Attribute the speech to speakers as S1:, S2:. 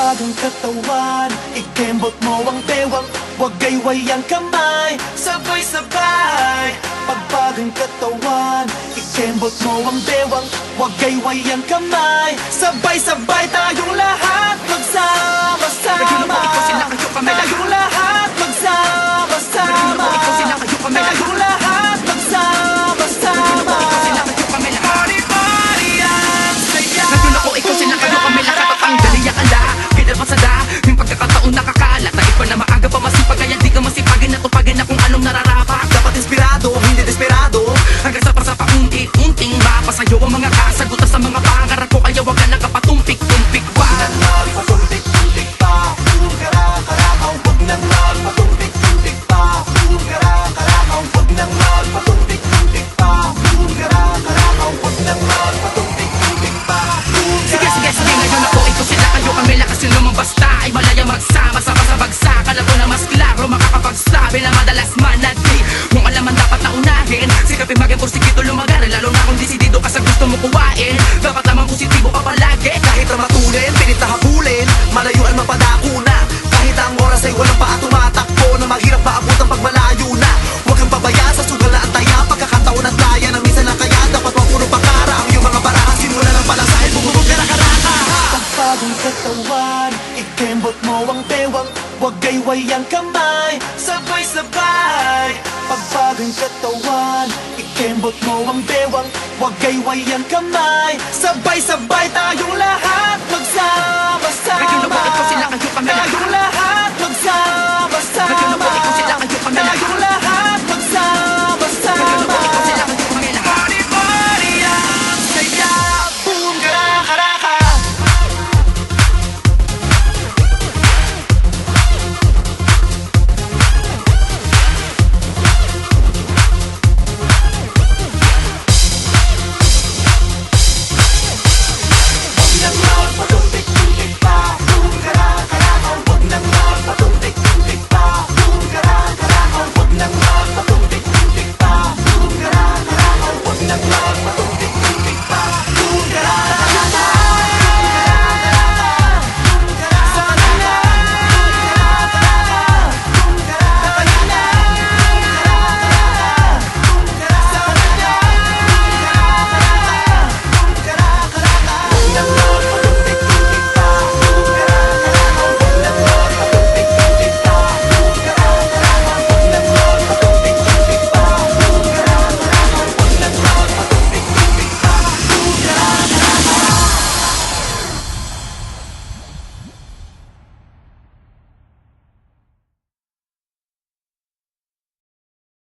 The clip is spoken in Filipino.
S1: Pagpagong katawan, ikembot mo ang bewang, huwag gayway ang kamay, sabay-sabay. Pagpagong katawan, ikembot mo ang bewang, huwag gayway ang kamay, sabay-sabay. Tayong lahat magsama-sama, tayong lahat magsama-sama, tayong lahat magsama-sama. Body-body ang saya.
S2: Nandun ako, ikaw sila kayo kami lahat at ang dali akala pinapasada yung pagkakataon nakakalat na iba na maaga pa masipag kaya di ka masipagin at tupagin na kung anong nararapat.
S3: Dapat inspirado, hindi desperado,
S2: Hanggang sa paunti-unting mapasayo ang mga kasagutan sa mga pangarap ko kaya wag ka nakapatumpik-tumpik pa.
S1: Patumpik-tumpik pa, kara-karakaw, huwag nang magpatumpik-tumpik pa, kara-karakaw, huwag nang magpatumpik-tumpik pa, kara-karakaw, huwag nang magpatumpik-tumpik pa.
S2: Sige, ngayon ako, ikaw sila kayo kami lakas yun naman basta ay malaya magsama sa bagsak. Alam ko na mas klaro makakapagsabi na madalas manadi mong alaman dapat naunahin. Sikapin maging porsikito lumagari lalo na kung disidido ka sa gusto mo kuwain. Dapat naman positibo ka palagi
S3: kahit na matulin, pilit na habulin, malayuan mapadako na. Kahit ang oras ay walang paa tumatakbo, na maghirap maabot ang pagmalayo na. Huwag kang pabayaan sa sugal na antaya, pagkakataon at laya na minsan lang kaya dapat wag puro pakara ang iyong mga baraha. Simula ng palasahin, bumubog ka na karaka.
S1: Pagpagong katawan, ikembot mo ang bewang, huwag gayway ang kamay, sabay-sabay. Pagpagong katawan, ikembot mo ang bewang, huwag gayway ang kamay, sabay-sabay. Tayong lahat magsama-sama,